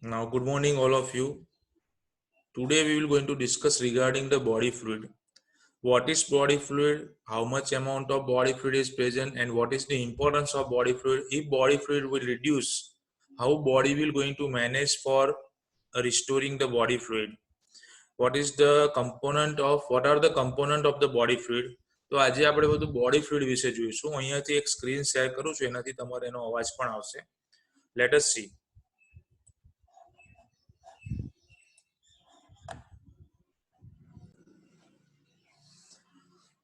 Now, good morning, all of you. Today, we will going to discuss regarding the body fluid. What is body fluid? How much amount of body fluid is present, and what is the importance of body fluid? If body fluid will reduce, how body will going to manage for restoring the body fluid? What is the component of? What are the component of the body fluid? તો આજે આપણે બધું body fluid વિશે જોઈશું. અહીંયાથી એક screen share કરું છું, એનાથી તમારે એનો અવાજ પણ આવશે. Let S C.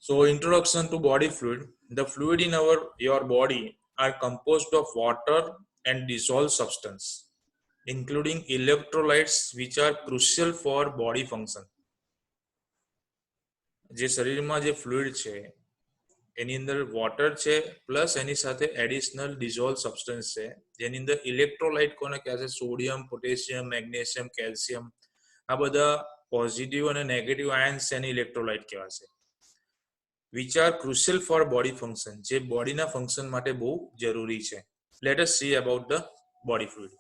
So, introduction to body fluid. The fluid in your body are composed of water and dissolved substance, including electrolytes, which are crucial for body function. જે શરીરમાં જે ફ્લુઇડ છે એની અંદર વોટર છે પ્લસ એની સાથે additional dissolve substance છે, જેની અંદર ઇલેક્ટ્રોલાઇટ કોને કહે છે? Sodium, potassium, magnesium, calcium. આ બધા પોઝિટિવ અને નેગેટિવ આયન્સ છે, એને ઇલેક્ટ્રોલાઇટ કહેવાશે. which are crucial for body function, જે બોડીના ફંક્શન માટે બહુ જરૂરી છે. Let us see about the body fluid.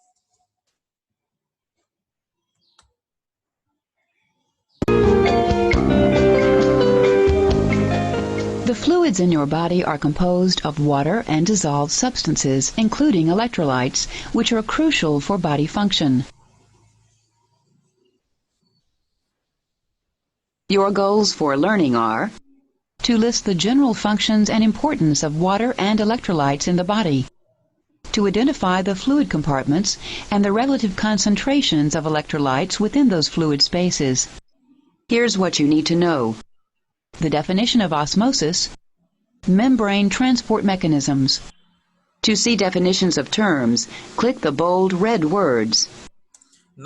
The fluids in your body are composed of water and dissolved substances, including electrolytes, which are crucial for body function. Your goals for learning are to list the general functions and importance of water and electrolytes in the body, to identify the fluid compartments and the relative concentrations of electrolytes within those fluid spaces. Here's what you need to know: the definition of osmosis, membrane transport mechanisms. To see definitions of terms, click the bold red words.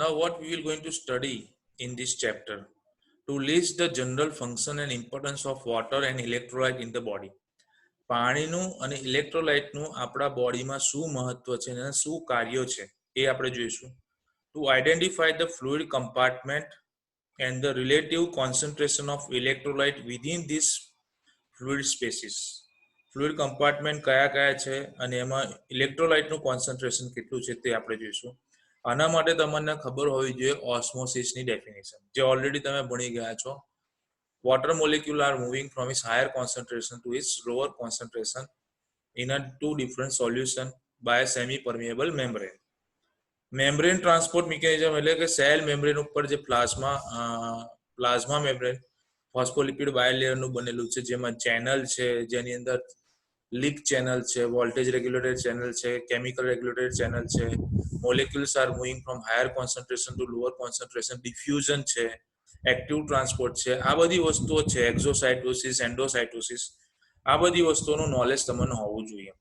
Now, what we will going to study in this chapter? To list the general function and importance of water and electrolyte in the body. પાણીનું અને ઇલેક્ટ્રોલાઇટનું આપણા બોડીમાં શું મહત્વ છે અને શું કાર્યો છે એ આપણે જોઈશું. To identify the fluid compartment and the relative concentration of electrolyte within these fluid spaces. Fluid compartment કયા કયા છે અને એમાં ઇલેક્ટ્રોલાઇટનું કોન્સન્ટ્રેશન કેટલું છે તે આપણે જોઈશું. આના માટે તમને ખબર હોવી જોઈએ ઓસ્મોસિસની ડેફિનેશન, જે ઓલરેડી તમે ભણી ગયા છો. Water molecule are moving from its higher concentration to its lower concentration in a two different solution by a semi-permeable membrane. Membrane transport mechanism એટલે કે સેલ મેમ્બ્રેન ઉપર જે પ્લાઝમા મેમ્બ્રેન ફોસ્ફોલિપિડ બાયલેયરનું બનેલું છે, જેમાં ચેનલ છે, જેની અંદર લીક ચેનલ છે, વોલ્ટેજ રેગ્યુલેટેડ ચેનલ છે, કેમિકલ રેગ્યુલેટેડ ચેનલ છે. Molecules are moving from higher concentration to lower concentration, diffusion છે, એક્ટિવ ટ્રાન્સપોર્ટ છે. આ બધી વસ્તુઓ છે, એક્ઝોસાઇટોસિસ, એન્ડોસાઇટોસિસ. આ બધી વસ્તુઓનું નોલેજ તમને હોવું જોઈએ.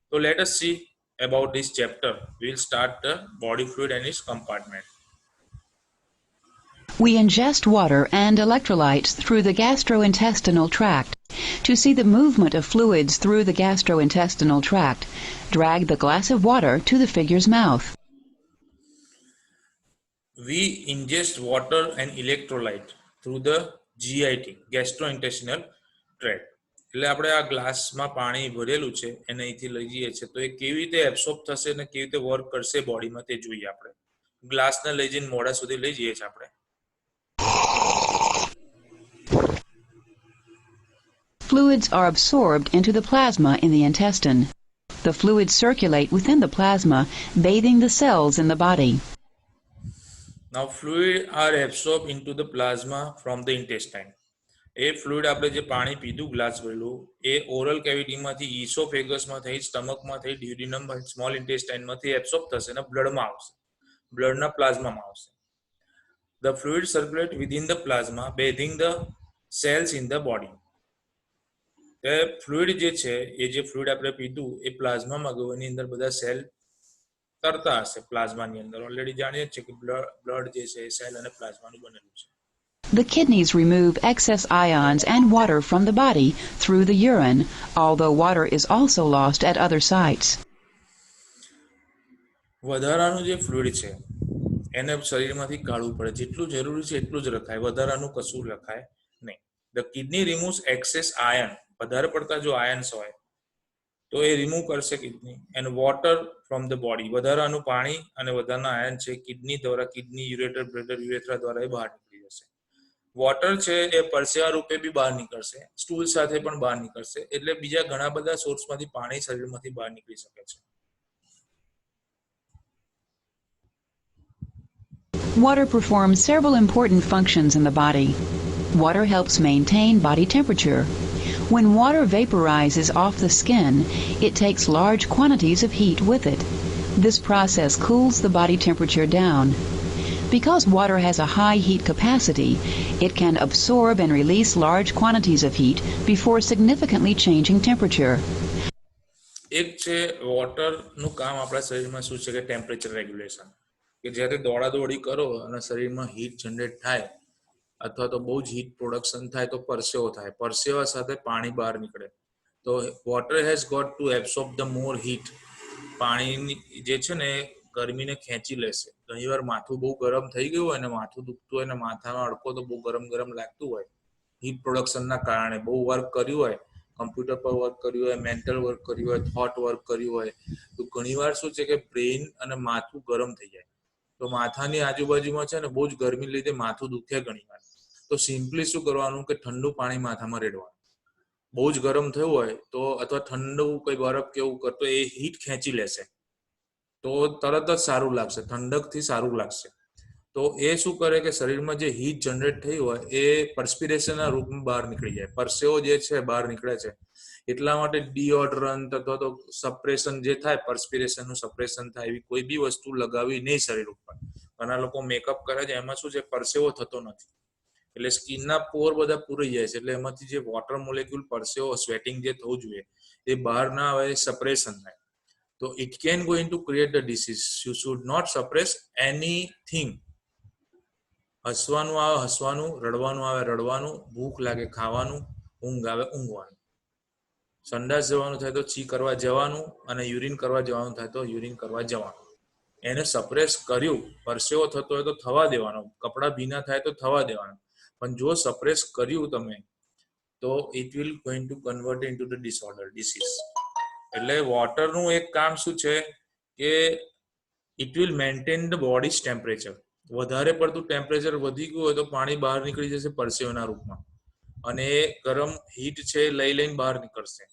તો let S C about this chapter. We will start the body fluid and its compartment. We ingest water and electrolytes through the gastrointestinal tract. To see the movement of fluids through the gastrointestinal tract, drag the glass of water to the figure's mouth. We ingest water and electrolyte through the GIT, gastrointestinal tract. એટલે આપણે આ ગ્લાસમાં પાણી ભરેલું છે એને અહીંથી લઈ જઈએ છીએ, તો એ કેવી રીતે એબ્સોર્બ થશે અને કેવી રીતે વર્ક કરશે બોડીમાં તે જોઈએ આપણે. ગ્લાસને લઈ જઈને મોઢા સુધી લઈ જઈએ છીએ આપણે. Fluids are absorbed into the plasma in the intestine. The fluids circulate within the plasma, bathing the cells in the body. Now, fluid are absorbed into the plasma from the intestine. A fluid આપણે જે પાણી પીધું glass ભરેલું એ oral કેવિટીમાંથી, ઈસોફેગસમાં થઈ, સ્ટમકમાં થઈ, ડ્યુડિનમ, small ઇન્ટેસ્ટાઇનમાંથી absorb થશે અને બ્લડમાં આવશે, બ્લડના પ્લાઝમામાં આવશે. The fluid circulate within the plasma, bathing the cells in the body. A fluid જે છે, એ જે ફ્લુઇડ આપણે પીધું એ પ્લાઝમામાં ગયું, એની અંદર બધા સેલ તરતા હશે પ્લાઝમાની અંદર. ઓલરેડી જાણીએ છીએ કે બ્લડ જે છે એ સેલ અને પ્લાઝમાનું બનેલું છે. The kidneys remove excess ions and water from the body through the urine, although water is also lost at other sites. વધારાનું જે ફ્લુઇડ છે એને શરીરમાંથી કાઢવું પડે. જેટલું જરૂરી છે એટલું જ રખાય, વધારાનું કશું રખાય નહીં. The kidney removes excess ion. વધારે પડતા જો આયન્સ હોય તો એ રિમૂવ કરશે kidney. And water from the body, વધારાનું પાણી અને વધારાના આયન છે કિડની દ્વારા, કિડની યુરેટર બ્લેડર યુરેથ્રા દ્વારા એ બહાર નીકળી જશે. વોટર છે એ પરસેવા રૂપે બી બહાર નીકળશે, સ્ટૂલ સાથે પણ બહાર નીકળશે. એટલે બીજા ઘણા બધા સોર્સમાંથી પાણી શરીરમાંથી બહાર નીકળી શકે છે. Water performs several important functions in the body. Water helps maintain body temperature. When water vaporizes off the skin, it takes large quantities of heat with it. This process cools the body temperature down. Because water has a high heat capacity, it can absorb and release large quantities of heat before significantly changing temperature. એક છે વોટરનું કામ આપણા શરીરમાં શું છે કે temperature regulation, કે જ્યારે દોડાદોડી કરો અને શરીરમાં હીટ જનરેટ થાય અથવા તો બહુ જ હીટ પ્રોડક્શન થાય તો પરસેવો થાય, પરસેવા સાથે પાણી બહાર નીકળે. તો water has got to absorb the more heat. પાણીની જે છે ને ગરમીને ખેંચી લેશે. ઘણીવાર માથું બહુ ગરમ થઈ ગયું હોય અને માથું દુખતું હોય અને માથાનો અડકો તો બહુ ગરમ ગરમ લાગતું હોય હીટ પ્રોડક્શનના કારણે, બહુ વર્ક કર્યું હોય, કમ્પ્યુટર પર વર્ક કર્યું હોય, મેન્ટલ વર્ક કર્યું હોય, થોટ વર્ક કર્યું હોય, તો ઘણીવાર શું છે કે બ્રેઇન અને માથું ગરમ થઈ જાય. તો માથાની આજુબાજુમાં છે ને બહુ જ ગરમી લીધે માથું દુખે ઘણીવાર. તો સિમ્પલી શું કરવાનું કે ઠંડુ પાણી માથામાં રેડવાનું. બહુ જ ગરમ થયું હોય તો અથવા ઠંડુ કોઈ બરફ કેવું કરતો એ હીટ ખેંચી લેશે તો તરત જ સારું લાગશે, ઠંડકથી સારું લાગશે. તો એ શું કરે કે શરીરમાં જે હીટ જનરેટ થઈ હોય એ પરસ્પિરેશનના રૂપમાં બહાર નીકળી જાય. પરસેવો જે છે બહાર નીકળે છે. એટલા માટે ડિઓડરન્ટ અથવા તો સપ્રેશન જે થાય, પરસ્પિરેશનનું સપ્રેશન થાય એવી કોઈ બી વસ્તુ લગાવવી નહીં શરીર ઉપર. ઘણા લોકો મેકઅપ કરે છે એમાં શું છે પરસેવો થતો નથી, એટલે સ્કિનના પોર બધા પૂરાઈ જાય છે, એટલે એમાંથી જે વોટર મોલેક્યુલ પરસેવો સ્વેટિંગ જે થવું જોઈએ એ બહાર ના આવે, સપ્રેશન થાય. તો it can going to create the disease. You should not suppress anything. હસવાનું આવે હસવાનું, રડવાનું આવે રડવાનું, ભૂખ લાગે ખાવાનું, ઊંઘ આવે ઊંઘવાનું, સંડાસ જવાનું થાય તો છી કરવા જવાનું અને યુરિન કરવા જવાનું થાય તો યુરિન કરવા જવાનું. એને સપ્રેસ કર્યું, પરસેવો થતો હોય તો થવા દેવાનો, કપડાં ભીના થાય તો થવા દેવાનું. પણ જો સપ્રેસ કર્યું તમે તો it will going to convert into the disorder, disease. એટલે વોટરનું એક કામ શું છે કે it will maintain the bodies temperature. વધારે પડતું ટેમ્પરેચર વધી ગયું હોય તો પાણી બહાર નીકળી જશે પરસેવાના રૂપમાં, અને એ ગરમ હીટ છે લઈ લઈને બહાર નીકળશે.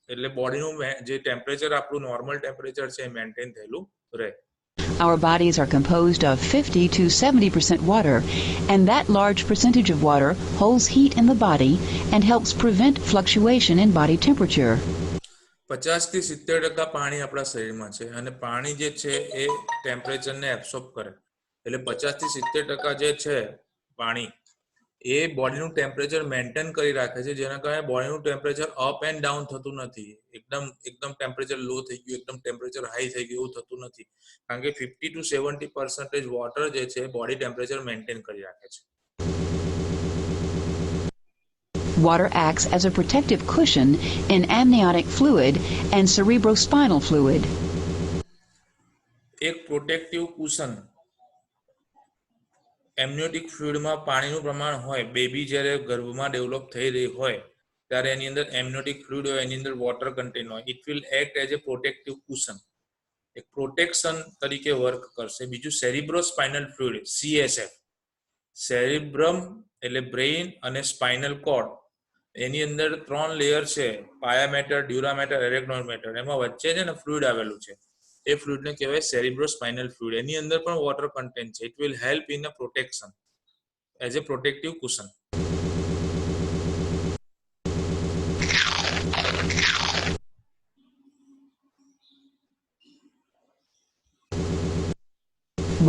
એટલે બોડીનું જે ટેમ્પરેચર આપણું નોર્મલ ટેમ્પરેચર છે એ મેન્ટેન થયેલું રહે. Our bodies are composed of 50 to 70% water, and that large percentage of water holds heat in the body and helps prevent fluctuation in body temperature. 50 થી 70% પાણી આપણા શરીરમાં છે અને પાણી જે છે એ ટેમ્પરેચરને એબ્સોર્બ કરે. એટલે 50 થી 70% જે છે પાણી એ બોડીનું ટેમ્પરેચર મેન્ટેન કરી રાખે છે, જેના કારણે બોડીનું ટેમ્પરેચર અપ એન્ડ ડાઉન થતું નથી. એકદમ ટેમ્પરેચર લો થઈ ગયું, એકદમ ટેમ્પરેચર હાઈ થઈ ગયું એવું થતું નથી, કારણ કે 50 to 70% વોટર જે છે બોડી ટેમ્પરેચર મેન્ટેન કરી રાખે છે. Water acts as a protective cushion in amniotic fluid and cerebrospinal fluid. એક પ્રોટેક્ટિવ કુશન એમનિયોટિક ફ્લુઇડમાં પાણીનું પ્રમાણ હોય, બેબી જ્યારે ગર્ભમાં ડેવલપ થઈ રહી હોય ત્યારે એની અંદર એમનિયોટિક ફ્લુઇડ હોય, એની અંદર વોટર કન્ટેન હોય. It will act as A protective cushion, એક પ્રોટેક્શન તરીકે વર્ક કરશે. બીજું સેરિબ્રોસ્પાઇનલ ફ્લુઇડ, CSF. સેરિબ્રમ એટલે બ્રેઇન અને સ્પાઇનલ કોર્ડ, એની અંદર 3 લેયર છે, પાયા ડ્યુરામેટર, એરેગ્નોમેટર. એમાં વચ્ચે છે ને ફ્લુઇડ આવેલું છે, એ ફ્લુઇડને કહેવાય સેરિબ્રોસ્પાઇનલ ફ્લુઇડ. એની અંદર પણ વોટર કન્ટેન્ટ છે. It will help in a protection as a protective cushion.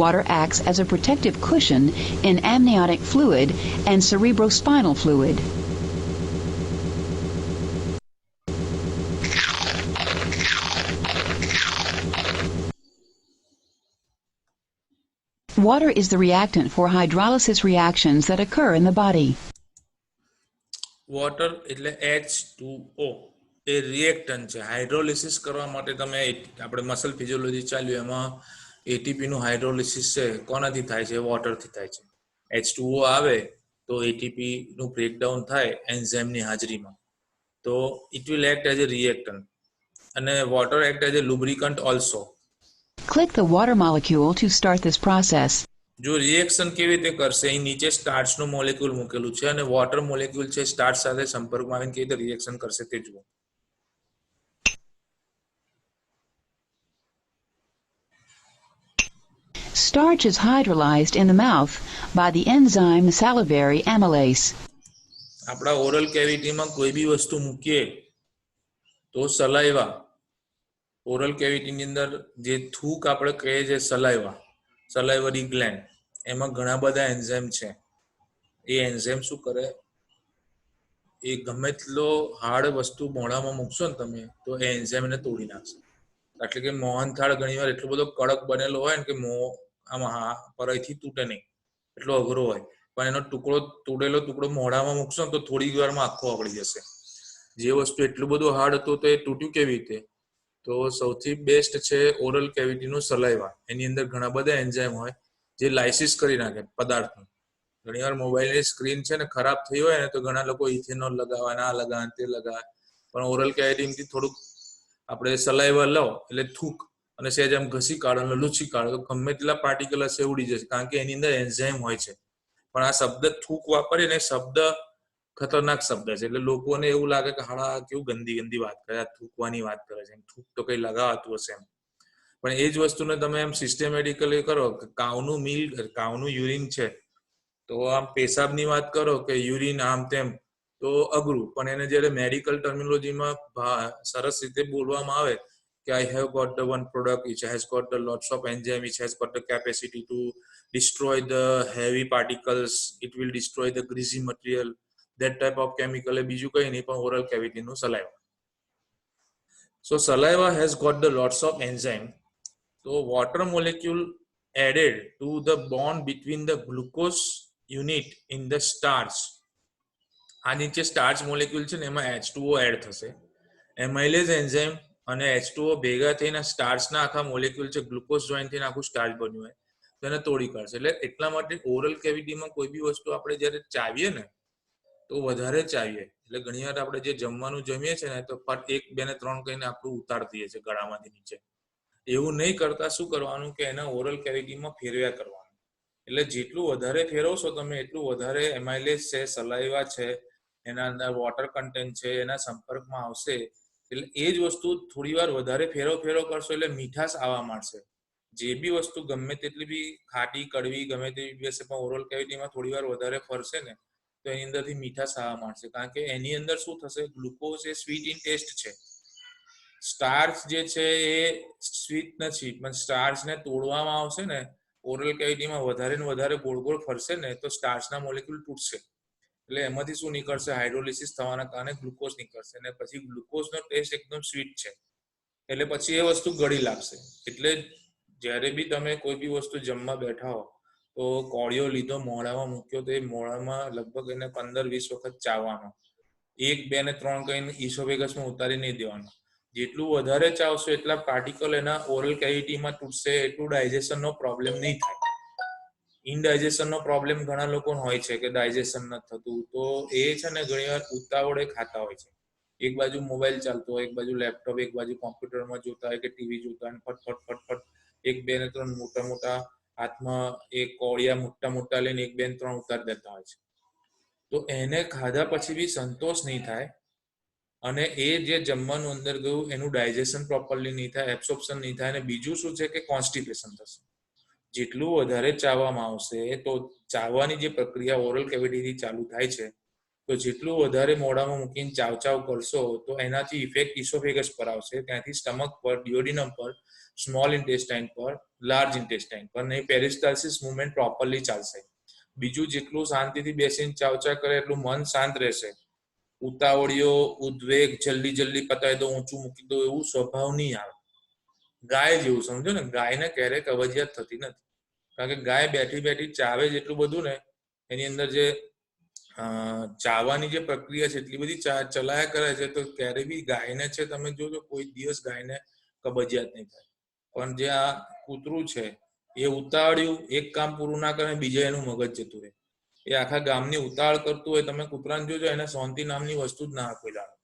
Water acts as a protective cushion in amniotic fluid and cerebrospinal fluid. Water is the reactant for hydrolysis reactions that occur in the body. Water એટલે H2O એ reactant છે. Hydrolysis કરવા માટે તમે આપણે muscle physiology ચાલ્યું એમાં એટીપીનું hydrolysis છે કોનાથી થાય છે? વોટરથી થાય છે. H2O આવે તો એટીપીનું બ્રેકડાઉન થાય એન્ઝાઇમની હાજરીમાં, તો it will act as a reactant. અને water act as a lubricant also. Click the water molecule to start this process. જો રિએક્શન કેવી રીતે કરશે, અહીં નીચે સ્ટાર્ચનું મોલેક્યુલ મૂકેલું છે અને વોટર મોલેક્યુલ છે સ્ટાર્ચ સાથે સંપર્કમાં આવીને કેવી રીતે રિએક્શન કરશે તે જુઓ. Starch is hydrolyzed in the mouth by the enzyme salivary amylase. આપણા ઓરલ કેવિટીમાં કોઈ બી વસ્તુ મૂકીએ તો સલાઈવા, ઓરલ કેવિટીની અંદર જે થૂક આપણે કહીએ છીએ સલાઈવા, સલાઈવરી ગ્લેન્ડ, એમાં ઘણા બધા એન્ઝાઇમ છે. એ એન્ઝાઇમ શું કરે, એ ગમે તેટલો હાર્ડ વસ્તુ મોઢામાં મૂકશો ને તમે તો એ એન્ઝાઇમ એને તોડી નાખશે. એટલે કે મોહનથાળ ઘણીવાર એટલો બધો કડક બનેલો હોય ને કે આમાં પરથી તૂટે નહીં, એટલો અઘરો હોય, પણ એનો તૂટેલો ટુકડો મોઢામાં મૂકશો ને તો થોડી વારમાં આખો ઓગળી જશે. જે વસ્તુ એટલું બધું હાર્ડ હતું તો એ તૂટ્યું કેવી રીતે? તો સૌથી બેસ્ટ છે ઓરલ કેવિટીનું સલાઈવા. એની અંદર ઘણા બધા એન્ઝાઇમ હોય જે લાઇસિસ કરી નાખે પદાર્થનું. ઘણીવાર મોબાઈલની સ્ક્રીન છે ને ખરાબ થઈ હોય ને તો ઘણા લોકો ઇથેનોલ લગાવે, આ લગાવે તે લગાવે, પણ ઓરલ કેવિટીથી થોડુંક આપણે સલાઈવા લો એટલે થૂક અને સહેજ આમ ઘસી કાઢો અને લૂછી કાઢો તો ગમે તેટલા પાર્ટિકલ હશે ઉડી જશે, કારણ કે એની અંદર એન્ઝાઇમ હોય છે. પણ આ શબ્દ થૂક વાપરીને શબ્દ ખતરનાક શબ્દ છે, એટલે લોકોને એવું લાગે કે હાડા કેવું ગંદી ગંદી વાત કરે, આ થૂકવાની વાત કરે છે, થૂક તો કઈ લગાવાતું હશે એમ. પણ એ જ વસ્તુને તમે એમ સિસ્ટમેટિકલી કરો કે કાઉનું મિલ્ક, કાઉનું યુરિન છે તો આમ પેશાબની વાત કરો કે યુરિન આમ તેમ તો અઘરું, પણ એને જ્યારે મેડિકલ ટર્મિનોલોજીમાં સરસ રીતે બોલવામાં આવે કે I have got the one product which has got the lots of enzyme which has got the capacity to destroy the heavy particles, it will destroy the greasy material, that type of chemical. એ બીજું કંઈ નહીં પણ oral કેવિટીનું saliva. So saliva has got the lots of enzyme. So water molecule added to the bond between the glucose unit in the starch. આ નીચે starch molecule છે ને એમાં H2O એડ થશે. એમાઇલેઝ એન્ઝાઇમ અને H2O ભેગા થઈને સ્ટાર્ચના આખા મોલેક્યુલ છે, ગ્લુકોઝ જોઈન થઈને આખું સ્ટાર્ચ બન્યું હોય તો એને તોડી કાઢશે. એટલે એટલા માટે ઓરલ કેવિટીમાં કોઈ બી વસ્તુ આપણે જ્યારે ચાવીએ ને તો વધારે ચાવીએ, એટલે ઘણીવાર આપણે જે જમવાનું જમીએ છીએ ને તો ફટ 1, 2 ને 3 કહીને આપણું ઉતાર દઈએ છીએ ગળામાંથી નીચે. એવું નહીં કરતા શું કરવાનું કે એના ઓરલ કેવિટીમાં ફેરવ્યા કરવાનું. એટલે જેટલું વધારે ફેરવશો તમે એટલું વધારે એમાઇલેઝ છે, સલાઈવા છે, એના અંદર વોટર કન્ટેન્ટ છે, એના સંપર્કમાં આવશે. એટલે એ જ વસ્તુ થોડી વાર વધારે ફેરવ કરશો એટલે મીઠાશ આવવા માંડશે. જે બી વસ્તુ ગમે તેટલી બી ખાટી કડવી ગમે તેવી બી હશે પણ ઓરલ કેવિટીમાં થોડી વાર વધારે ફરશે ને તો એની અંદરથી મીઠાશ આવવા માંડશે, કારણ કે એની અંદર શું થશે, ગ્લુકોઝ એ સ્વીટ ઇન ટેસ્ટ છે, સ્ટાર્ચ જે છે એ સ્વીટ નથી, પણ સ્ટાર્ચને તોડવામાં આવશે ને ઓરલ કેવિટીમાં વધારે ને વધારે ગોળ ગોળ ફરશે ને તો સ્ટાર્ચના મોલેક્યુલ તૂટશે. એટલે એમાંથી શું નીકળશે, હાઇડ્રોલિસિસ થવાના કારણે ગ્લુકોઝ નીકળશે અને પછી ગ્લુકોઝનો ટેસ્ટ એકદમ સ્વીટ છે એટલે પછી એ વસ્તુ ગળી લાગશે. એટલે જ્યારે બી તમે કોઈ બી વસ્તુ જમવા બેઠા હો તો કોળિયો લીધો મોઢામાં મૂક્યો તો એ મોઢામાં લગભગ એને 15-20 વખત ચાવવાનો, 1, 2 ને 3 કહીને ઇસોફેગસમાં ઉતારી નહીં દેવાનો. જેટલું વધારે ચાવશો એટલા પાર્ટિકલ એના ઓરલ કેવિટીમાં તૂટશે, એટલું ડાયજેશનનો પ્રોબ્લેમ નહીં થાય. ઇનડાયજેશનનો પ્રોબ્લેમ ઘણા લોકોને હોય છે કે ડાયજેશન નથી થતું, તો એ છે ને ઘણીવાર ઉતાવળે ખાતા હોય છે. એક બાજુ મોબાઈલ ચાલતો હોય, એક બાજુ લેપટોપ, એક બાજુ કોમ્પ્યુટરમાં જોતા હોય કે ટીવી જોતા હોય, ફટફટ 1, 2 ને 3 મોટા મોટા હાથમાં એ કોળિયા મોટા લઈને 1, 2 ને 3 ઉતારી દેતા હોય છે. તો એને ખાધા પછી બી સંતોષ નહીં થાય અને એ જે જમવાનું અંદર ગયું એનું ડાયજેશન પ્રોપરલી નહીં થાય, એબ્સોર્પ્શન નહીં થાય અને બીજું શું છે કે કોન્સ્ટિપેશન થશે. જેટલું વધારે ચાવવામાં આવશે તો ચાવવાની જે પ્રક્રિયા ઓરલ કેવિટીથી ચાલુ થાય છે તો જેટલું વધારે મોઢામાં મૂકીને ચાવ કરશો તો એનાથી ઇફેક્ટ ઇસોફેગસ પર આવશે, ત્યાંથી સ્ટમક પર, ડિયોડિનમ પર, સ્મોલ ઇન્ટેસ્ટાઇન પર, લાર્જ ઇન્ટેસ્ટાઇન પર ને પેરિસ્ટાલ્સિસ મુવમેન્ટ પ્રોપરલી ચાલશે. બીજું જેટલું શાંતિથી બેસીને ચાવ કરે એટલું મન શાંત રહેશે. ઉતાવળીઓ, ઉદ્વેગ, જલ્દી પતાવી દો, ઊંચું મૂકી દો એવું સ્વભાવ નહીં આવે. ગાય જેવું સમજો ને, ગાયને ક્યારેય કબજિયાત થતી નથી, કારણ કે ગાય બેઠી ચાવે જેટલું બધું ને એની અંદર જે ચાવવાની જે પ્રક્રિયા છે એટલી બધી ચલાયા કરે છે તો ક્યારે બી ગાયને છે તમે જોજો કોઈ દિવસ ગાયને કબજિયાત નહીં થાય. પણ જે આ કૂતરું છે એ ઉતાવળ્યું, એક કામ પૂરું ના કરે બીજા એનું મગજ જતું રહે. એ આખા ગામની ઉતાવળ કરતું હોય, તમે કૂતરાને જોજો એને શાંતિ નામની વસ્તુ જ ના કોઈ દાડો.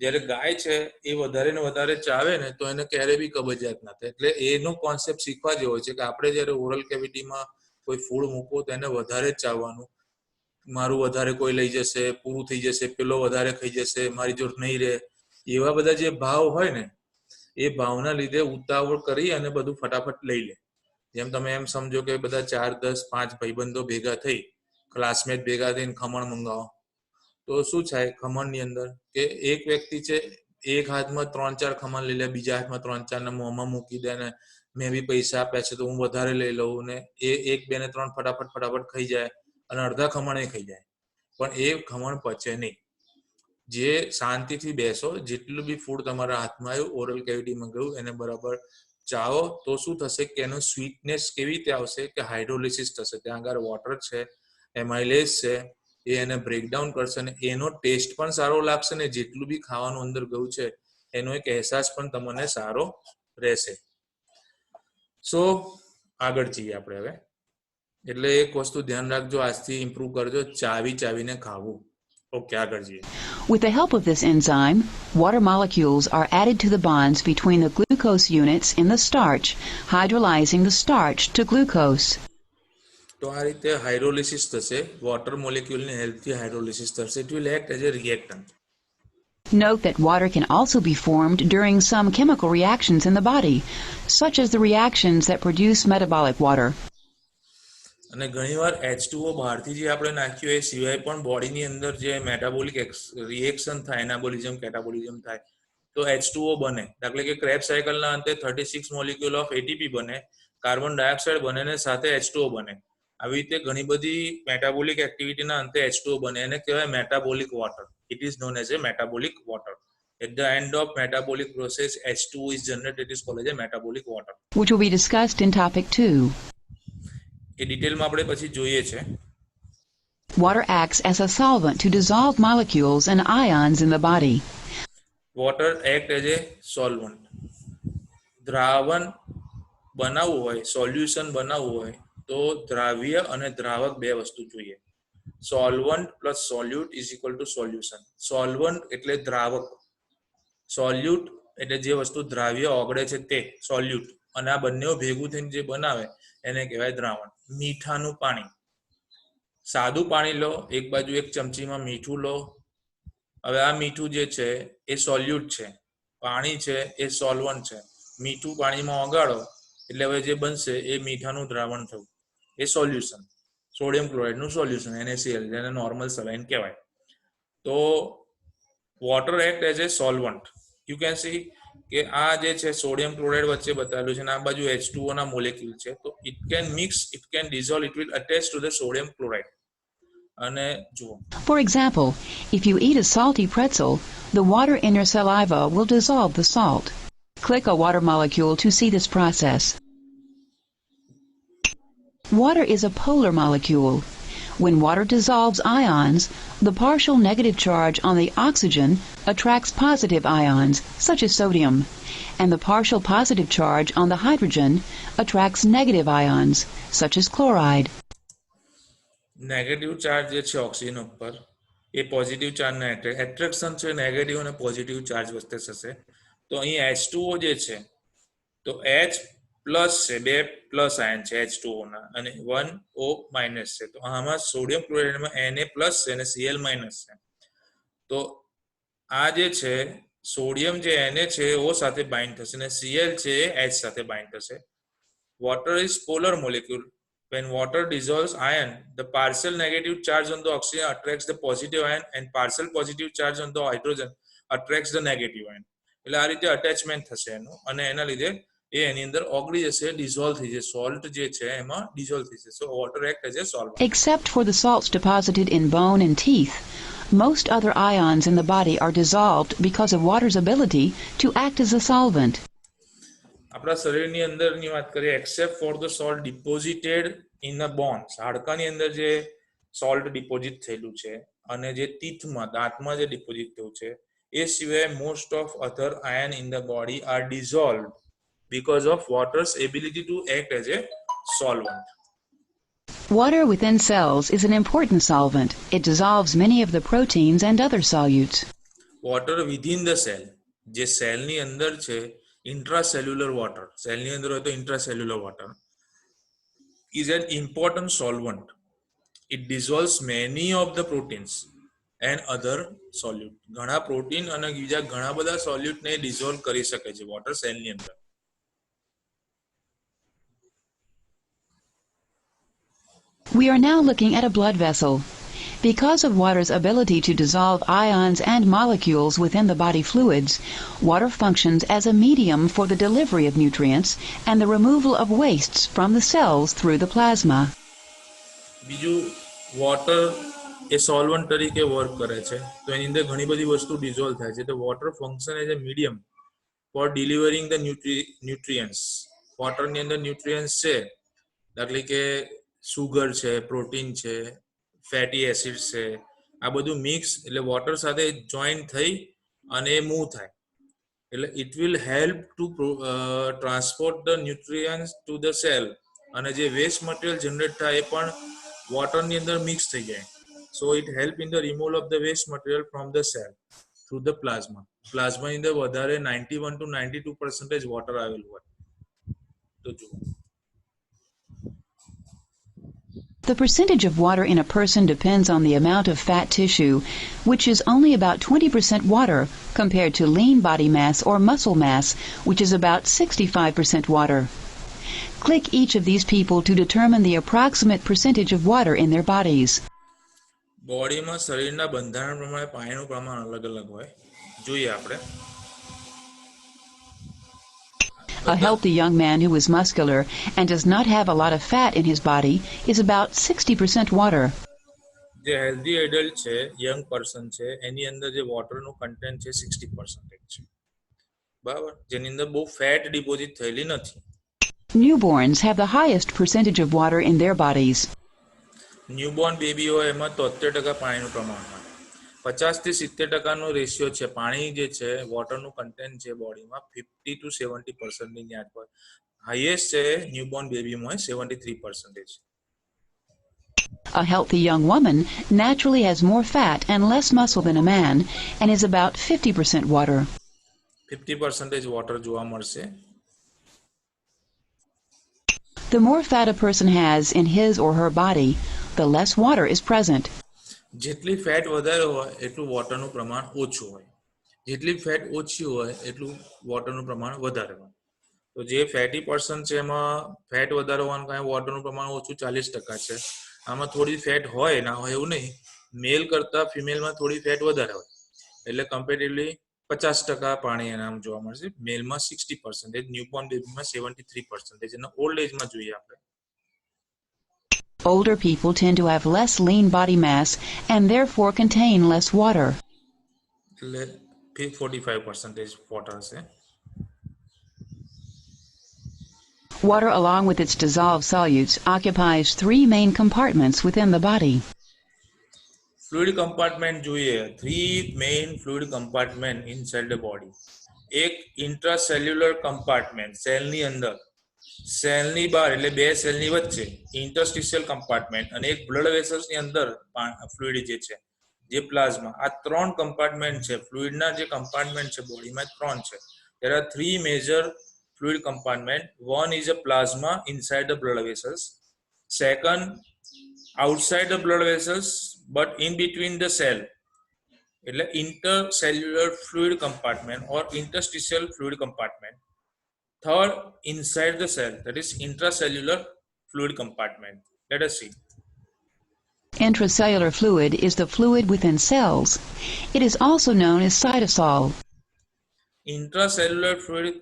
જ્યારે ગાય છે એ વધારે ને વધારે ચાવે ને તો એને ક્યારેય બી કબજિયાત ના થાય. એટલે એનો કોન્સેપ્ટ શીખવા જેવો છે કે આપણે જ્યારે ઓરલ કેવિટીમાં કોઈ ફૂડ મૂકો તો એને વધારે જ ચાવવાનું. મારું વધારે કોઈ લઈ જશે, પૂરું થઈ જશે, પેલો વધારે ખાઈ જશે, મારી જોડે નહીં રહે, એવા બધા જે ભાવ હોય ને એ ભાવના લીધે ઉતાવળ કરી અને બધું ફટાફટ લઈ લે. જેમ તમે એમ સમજો કે બધા 4, 10, 5 ભાઈબંધો ભેગા થઈ, ક્લાસમેટ ભેગા થઈને ખમણ મંગાવો, તો શું થાય ખમણની અંદર કે એક વ્યક્તિ છે એક હાથમાં 3-4 ખમણ લઈ લે, બીજા હાથમાં 3-4 ને મોંમાં મૂકી દે ને મેં બી પૈસા આપ્યા છે તો હું વધારે લઈ લઉં, ને એ 1, 2 ને 3 ફટાફટ ખાઈ જાય અને અડધા ખમણ એ ખાઈ જાય, પણ એ ખમણ પચે નહીં. જે શાંતિથી બેસો, જેટલું બી ફૂડ તમારા હાથમાં આવ્યું, ઓરલ કેવિટીમાં ગયું, એને બરાબર ચાવો તો શું થશે કે એનો સ્વીટનેસ કેવી રીતે આવશે કે હાઇડ્રોલિસિસ થશે. ત્યાં આગળ વોટર છે, એમાઇલેઝ છે, એ એને બ્રેકડાઉન કરશે અને એનો ટેસ્ટ પણ સારો લાગશે ને જેટલું બી ખાવાનું અંદર ગયું છે એનો એક અહેસાસ પણ તમને સારો રહેશે. સો આગળ જઈએ આપણે હવે. એટલે એક વસ્તુ ધ્યાન રાખજો, આજથી ઇમ્પ્રૂવ કરજો, ચાવીને ખાવું. ઓકે, આગળ જઈએ. With the help of this enzyme, water molecules are added to the bonds between the glucose units in the starch, hydrolyzing the starch to glucose. તો આ રીતે હાઇડ્રોલિસિસ થશે, વોટર મોલેક્યુલની હેલ્પથી હાઇડ્રોલિસિસ થશે. It will act as a reactant. Note that water can also be formed during some chemical reactions in the body, such as the reactions that produce metabolic water. અને ઘણીવાર H2O બહારથી જે આપણે નાખ્યું એ સિવાય પણ બોડીની અંદર જે મેટાબોલિક રિએક્શન થાય, એનાબોલિઝમ કેટાબોલિઝમ થાય, તો H2O બને. દાખલા કે ક્રેબ્સ સાયકલના અંતે 36 મોલિક્યુલ ઓફ એટીપી બને, કાર્બન ડાયોક્સાઇડ બને ને સાથે H2O બને. આવી રીતે ઘણી બધી મેટાબોલિક એક્ટિવિટીના અંતે H2O બને, એને કહેવાય metabolic water. It is known as a metabolic water. At the end of metabolic process, H2O is generated. It is called as a metabolic water. Which will be discussed in topic 2. એ ડિટેલમાં આપણે પછી જોઈએ છે. Water acts as a solvent to dissolve molecules and ions in the body. Water act as a solvent. દ્રાવણ બનાવવું હોય, solution બનાવવું હોય તો દ્રાવ્ય અને દ્રાવક બે વસ્તુ જોઈએ. Solvent plus સોલ્યુટ is equal to solution. Solvent એટલે દ્રાવક, સોલ્યુટ એટલે જે વસ્તુ દ્રાવ્ય ઓગળે છે તે સોલ્યુટ, અને આ બંને ભેગું થઈને જે બનાવે એને કહેવાય દ્રાવણ. મીઠાનું પાણી, સાદું પાણી લો, એક બાજુ એક ચમચીમાં મીઠું લો. હવે આ મીઠું જે છે એ સોલ્યુટ છે, પાણી છે એ સોલ્વન્ટ છે. મીઠું પાણીમાં ઓગાળો એટલે હવે જે બનશે એ મીઠાનું દ્રાવણ થયું, એ સોલ્યુશન. સોડિયમ ક્લોરાઇડનું સોલ્યુશન, NaCl, જેને નોર્મલ સલાઇન કહેવાય. તો water act as a solvent. You can see કે આ જે છે સોડિયમ ક્લોરાઇડ વચ્ચે બતાવેલું છે અને આ બાજુ H2O ના મોલેક્યુલ છે. તો it can mix, it can dissolve, it will attach to the sodium chloride. અને જુઓ, For example, if you eat a salty pretzel, the water in your saliva will dissolve the salt. Click a water molecule to see this process. Water is a polar molecule. When water dissolves ions, the partial negative charge on the oxygen attracts positive ions, such as sodium, and the partial positive charge on the hydrogen attracts negative ions, such as chloride. Negative charge જે છે oxygen ઉપર એ positive ચાર્જને attraction છે, negative અને positive charge વચ્ચે થશે. તો અહીં H2O જે છે તો H પ્લસ છે, 2 પ્લસ આયન છે H2O ના, અને 1 O માઇનસ છે. તો આમાં સોડિયમ ક્લોરાઇડમાં Na પ્લસ છે અને Cl માઇનસ છે. તો આ જે છે સોડિયમ જે Na છે O સાથે બાઇન્ડ થશે અને Cl છે H સાથે બાઇન્ડ થશે. Water is polar molecule. When water dissolves ion, the partial negative charge on the oxygen attracts the positive ion and partial positive charge on the hydrogen attracts the negative ion. એટલે આ રીતે attachment થશે એનું, અને એના લીધે એ એની અંદર ઓગળી જશે, ડિઝોલ્વ થઈ જશે. સોલ્ટ જે છે એમાં ડિઝોલ્વ થઈ જશે. So water act as a solvent. Except for the salts deposited in bone and teeth, most other ions in the body are dissolved because of water's ability to act as a solvent. આપણા શરીરની અંદરની વાત કરીએ, except for the salt deposited in a bones, હાડકાની અંદર જે salt deposit થયેલું છે અને જે ટીથમાં, દાંતમાં જે ડિપોઝિટ થયું છે, એ સિવાય most of other ion in the body are dissolved because of water's ability to act as a solvent. Water within cells is an important solvent. It dissolves many of the proteins and other solutes. Water within the cell, જે સેલની અંદર છે, ઇન્ટ્રાસેલ્યુલર water, સેલની અંદર હોય તો ઇન્ટ્રાસેલ્યુલર water is an important solvent. It dissolves many of the proteins and other solute. ઘણા protein અને બીજા ઘણા બધા સોલ્યુટ ને ડિઝોલ્વ કરી શકે છે વોટર સેલની અંદર. We are now looking at a blood vessel. Because of water's ability to dissolve ions and molecules within the body fluids, water functions as a medium for the delivery of nutrients and the removal of wastes from the cells through the plasma. બીજું water એ solvent તરીકે work કરે છે, તો એની અંદર ઘણી બધી વસ્તુ dissolve થાય છે. તો water function as a medium for delivering the nutrients. વોટરની અંદર ન્યુટ્રિયન્ટ્સ છે, દાખલા કે સુગર છે, પ્રોટીન છે, ફેટી એસિડ છે, આ બધું મિક્સ એટલે વોટર સાથે જોઈન થઈ અને એ મૂવ થાય. એટલે it will help to transport the nutrients to the cell, અને જે વેસ્ટ મટીરિયલ જનરેટ થાય એ પણ વોટરની અંદર મિક્સ થઈ જાય. So it help in the removal of the waste material from the cell through the plasma. પ્લાઝમાની અંદર વધારે 91 to 92% વોટર આવેલું હોય. તો જુઓ, The percentage of water in a person depends on the amount of fat tissue, which is only about 20% water compared to lean body mass or muscle mass, which is about 65% water. Click each of these people to determine the approximate percentage of water in their bodies. બોડીમાં શરીરના બંધારણ પ્રમાણે પાણીનું પ્રમાણ અલગ અલગ હોય. જોઈએ આપણે. A healthy young man who is muscular and does not have a lot of fat in his body is about 60% water. જે હેલ્ધી એડલ્ટ છે, યંગ પર્સન છે, એની અંદર જે વોટરનું કન્ટેન્ટ છે 60% છે. બરાબર, જેની અંદર બહુ ફેટ ડિપોઝિટ થયેલી નથી. Newborns have the highest percentage of water in their bodies. Newborn baby હોય એમાં 73% પાણીનું પ્રમાણ હોય. 50 થી 70% રેશિયો છે. પાણી જે છે, વોટરનું કન્ટેન્ટ છે બોડીમાં 50 to 70% ની યાદ હોય. હાઈએસ્ટ છે newborn બેબીમાં 73%. A healthy young woman naturally has more fat and less muscle than a man and is about 50% water. 50% water જોવા મળશે. The more fat a person has in his or her body, the less water is present. જેટલી fat વધારે હોય એટલું વોટરનું પ્રમાણ ઓછું હોય. જેટલી ફેટ ઓછી હોય એટલું વોટરનું પ્રમાણ વધારે હોય. તો જે ફેટી પર્સન છે એમાં ફેટ વધારે હોવાનું કારણે વોટરનું પ્રમાણ ઓછું 40% છે. આમાં થોડી ફેટ હોય ના હોય એવું નહીં, મેલ કરતા ફિમેલમાં થોડી ફેટ વધારે હોય, એટલે કમ્પેરેટિવલી 50% પાણી એનામાં જોવા મળશે. મેલમાં 60%, ન્યૂબોર્ન બેબીમાં 73%. અને ઓલ્ડ એજમાં જોઈએ આપણે. Older people tend to have less lean body mass and therefore contain less water. એટલે 45% વોટર હશે. Water, along with its dissolved solutes, occupies 3 main compartments within the body. Fluid compartment જોઈએ. 3 main fluid compartment inside the body. એક ઇન્ટ્રાસેલ્યુલર compartment, સેલની અંદર, સેલની બહાર એટલે બે સેલની વચ્ચે ઇન્ટરસ્ટિશિયલ કમ્પાર્ટમેન્ટ, અને એક બ્લડ વેસલ્સની અંદર ફ્લુઇડ જે છે, જે પ્લાઝમા. આ 3 કમ્પાર્ટમેન્ટ છે. ફ્લુઇડના જે કમ્પાર્ટમેન્ટ છે બોડીમાં 3 છે. There are 3 major fluid compartment. One is a plasma inside the blood vessels. Second, outside the blood vessels but in between the cell, એટલે intercellular fluid compartment or interstitial fluid compartment. Third, inside the cell, that is intracellular fluid compartment. Let us see. Intracellular fluid is the fluid within cells. It is also known as cytosol. Intracellular fluid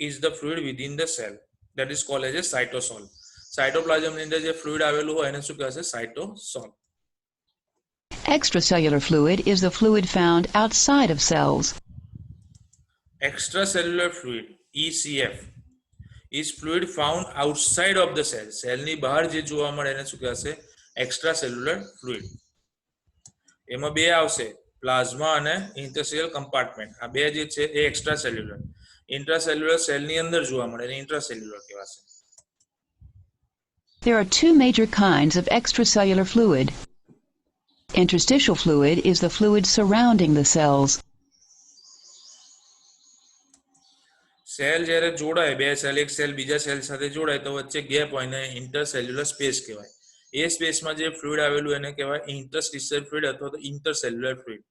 is the fluid within the cell, that is called as a cytosol. સાઇટોપ્લાઝમની અંદર જે fluid આવેલું હોય એને શું કહેવાશે? સાઇટોસોલ. Extracellular fluid is the fluid found outside of cells. Extracellular fluid, ECF, is fluid found outside of the cell. સેલની બહાર જે જોવા મળે એને શું કહેવાશે? Extracellular fluid. એમાં બે આવશે, પ્લાઝમા અને ઇન્ટરસેલ્યુલર કમ્પાર્ટમેન્ટ. આ બે જે છે એ એક્સ્ટ્રાસેલ્યુલર. ઇન્ટ્રાસેલ્યુલર સેલની અંદર જોવા મળે એને ઇન્ટ્રાસેલ્યુલર કહેવાશે. There are 2 major kinds of extracellular fluid. Interstitial fluid is the fluid surrounding the cells. Cell જ્યારે જોડાય, બે સેલ, એક સેલ બીજા સેલ સાથે જોડાય તો વચ્ચે ગેપ હોય ને ઇન્ટરસેલ્યુલર સ્પેસ કહેવાય. એ સ્પેસમાં જે ફ્લુઇડ આવેલું એને કહેવાય ઇન્ટરસ્ટિશિયલ ફ્લુઇડ અથવા તો ઇન્ટરસેલ્યુલર ફ્લુઇડ.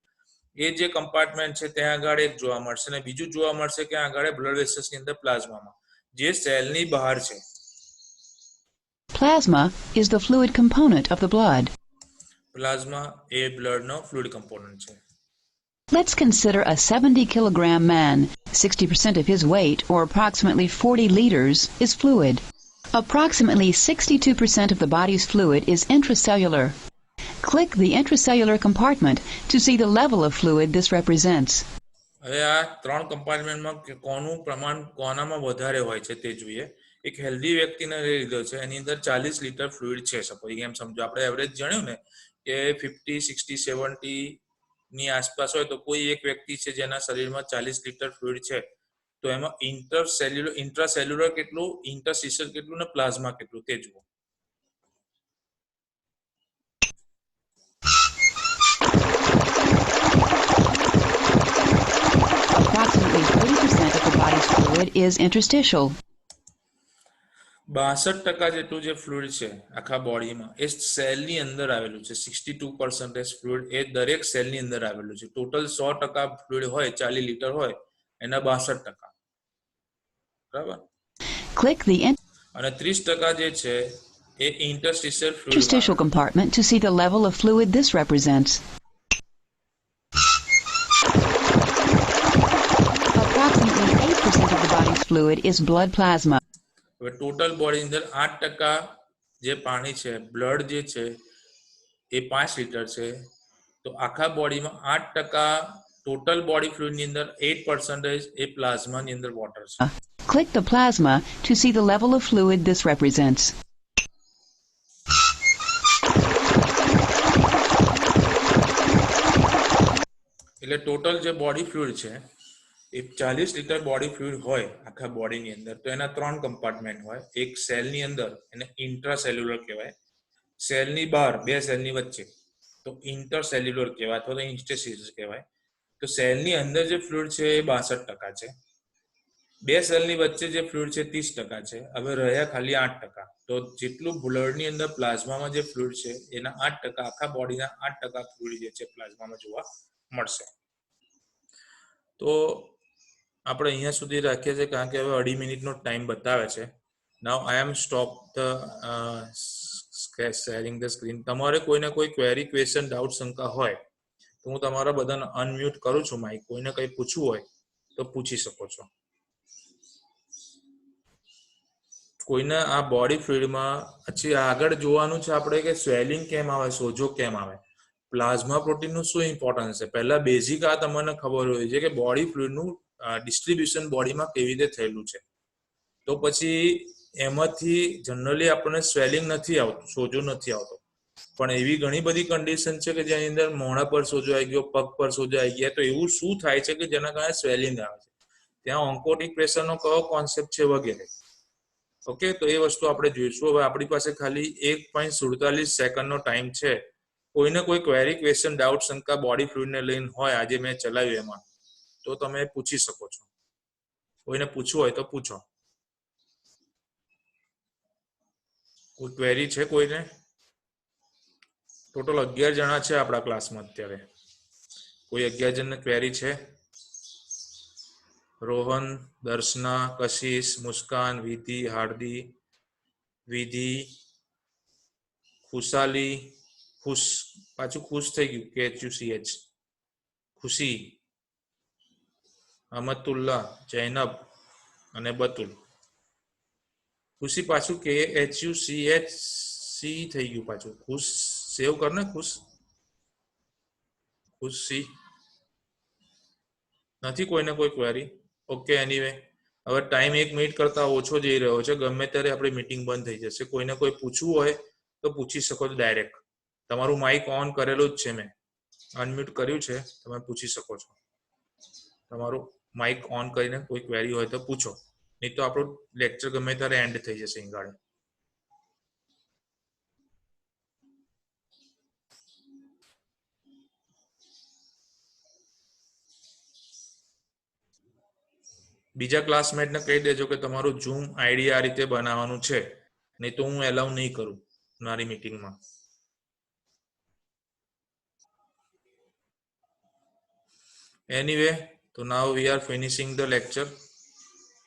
એ જે કમ્પાર્ટમેન્ટ છે ત્યાં આગળ એક જોવા મળશે અને બીજું જોવા મળશે ક્યાં આગળ બ્લડ વેસલ્સની અંદર પ્લાઝમામાં, જે સેલની બહાર છે. Plasma is the fluid component of the blood. Plasma એ બ્લડનો ફ્લુઇડ કમ્પોનન્ટ છે. Let's consider a 70 kilogram man. 60% of his weight, or approximately 40 liters, is fluid. Approximately 62% of the body's fluid is intracellular. Click the intracellular compartment to see the level of fluid this represents. હવે આ ત્રણ કમ્પાર્ટમેન્ટમાં કોનું પ્રમાણ કોનામાં વધારે હોય છે તે જોઈએ. એક હેલ્ધી વ્યક્તિને લીધો છે, એની અંદર 40 લીટર ફ્લુઇડ છે. સપોઝ એમ સમજો, આપણે એવરેજ જાણ્યું ને કે 50, 60, 70 ની આસપાસ હોય તો કોઈ એક વ્યક્તિ છે જેના શરીરમાં 40 લીટર ફ્લુઇડ છે, તો એમાં ઇન્ટ્રાસેલ્યુલર કેટલું, ઇન્ટરસ્ટિશિયલ કેટલું ને પ્લાઝમા કેટલું તે જુઓ. Approximately 40% of the body's fluid is interstitial. 62% જેટલું જે ફ્લુઇડ છે આખા બોડીમાં એ સેલની અંદર આવેલું છે. 62% ફ્લુઇડ એ દરેક સેલની અંદર આવેલું છે. ટોટલ 100% ફ્લુઇડ હોય, 40 લીટર હોય, એના 62%. બરાબર. Click the અને 30% જે છે એ interstitial fluid interstitial compartment to see the level of fluid this represents. Approximately 8% of the body's fluid is blood plasma. હવે ટોટલ બોડી અંદર 8% જે પાણી છે, બ્લડ જે છે એ 5 લીટર છે, તો આખા બોડીમાં 8% ટોટલ બોડી ફ્લુઇડની અંદર 8% એ પ્લાઝમાની અંદર વોટર છે. Click the plasma to see the level of fluid this represents. એટલે ટોટલ જે બોડી ફ્લુઇડ છે એ 40 લીટર બોડી ફ્લુઇડ હોય આખા બોડીની અંદર, તો એના 3 કમ્પાર્ટમેન્ટ હોય. એક સેલની અંદર, એને ઇન્ટ્રાસેલ્યુલર કહેવાય. સેલની બહાર, બે સેલની વચ્ચે, તો ઇન્ટરસેલ્યુલર કહેવાય અથવા તો ઇન્ટરસ્ટિશિયલ કહેવાય. તો સેલની અંદર જે ફ્લુઇડ છે એ 62% છે. બે સેલની વચ્ચે જે ફ્લુઇડ છે 30% છે. હવે રહ્યા ખાલી 8%. તો જેટલું બ્લડની અંદર પ્લાઝમામાં જે ફ્લુઇડ છે એના 8%, આખા બોડીના 8% ફ્લુઇડ જે છે પ્લાઝમામાં જોવા મળશે. તો આપણે અહીંયા સુધી રાખીએ છીએ કારણ કે હવે 2.5 મિનિટનો ટાઈમ બતાવે છે. Now I am stop the sharing the screen. તમારે કોઈને કોઈ ક્વેરી, ક્વેશ્ચન, ડાઉટ, શંકા હોય તો હું તમારા બધાને અનમ્યુટ કરું છું માઇક. કોઈને કંઈ પૂછવું હોય તો પૂછી શકો છો. કોઈને આ બોડી ફ્લુઇડમાં પછી આગળ જોવાનું છે આપણે કે સ્વેલિંગ કેમ આવે, સોજો કેમ આવે, પ્લાઝમા પ્રોટીનનું શું ઇમ્પોર્ટન્સ છે. પહેલા બેઝિક આ તમને ખબર હોય છે કે બોડી ફ્લુઇડનું ડિસ્ટ્રીબ્યુશન બોડીમાં કેવી રીતે થયેલું છે. તો પછી એમાંથી જનરલી આપણને સ્વેલિંગ નથી આવતું, સોજો નથી આવતો. પણ એવી ઘણી બધી કન્ડિશન છે કે જેની અંદર મોઢા પર સોજો આવી ગયો, પગ પર સોજો આવી ગયા, તો એવું શું થાય છે કે જેના કારણે સ્વેલિંગ આવે છે, ત્યાં ઓન્કોટિક પ્રેશરનો કયો કોન્સેપ્ટ છે વગેરે. ઓકે, તો એ વસ્તુ આપણે જોઈશું. હવે આપણી પાસે ખાલી 1.47 સેકન્ડનો ટાઈમ છે. કોઈને કોઈ ક્વેરી, ક્વેશ્ચન, ડાઉટ, શંકા બોડી ફ્લુઇડને લઈને હોય આજે મેં ચલાવ્યું એમાં, તો તમે પૂછી શકો છો. કોઈને પૂછવું હોય તો પૂછો. કોઈ ક્વેરી છે કોઈને? ટોટલ 11 જણા છે આપણા ક્લાસમાં અત્યારે. કોઈ 11 જણને ક્વેરી છે? રોહન, દર્શના, કશિશ, મુસ્કાન, વિધિ, હાર્દી, વિધિ, ખુશાલી, ખુશ, પાછું ખુશ થઈ ગયું, KHUCH, ખુશી, અહમદુલ્લા, જૈનબ અને બતુલ. ખુશી પાછું KHUCH થઈ ગયું પાછું. ખુશ સેવ કર ને, ખુશ, ખુશી. નથી કોઈને કોઈ ક્વેરી? ઓકે, એનીવે હવે ટાઈમ 1 મિનિટ કરતા ઓછો જઈ રહ્યો છે. ગમે ત્યારે આપણી મીટિંગ બંધ થઈ જશે. કોઈને કોઈ પૂછવું હોય તો પૂછી શકો છો ડાયરેક્ટ. તમારું માઇક ઓન કરેલું જ છે, મેં અનમ્યુટ કર્યું છે, તમે પૂછી શકો છો. તમારું માઇક ઓન કરીને કોઈ ક્વેરી હોય તો પૂછો, નહીં તો આપણું લેક્ચર ગમે ત્યારે એન્ડ થઈ જશે અહીં. બીજા ક્લાસમેટને કહી દેજો કે તમારું ઝૂમ આઈડી આ રીતે બનાવવાનું છે, નહીં તો હું એલાઉ નહીં કરું મારી મીટિંગમાં. Anyway, so now we are finishing the lecture.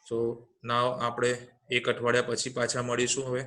So now આપણે એક અઠવાડિયા પછી પાછા મળીશું હવે.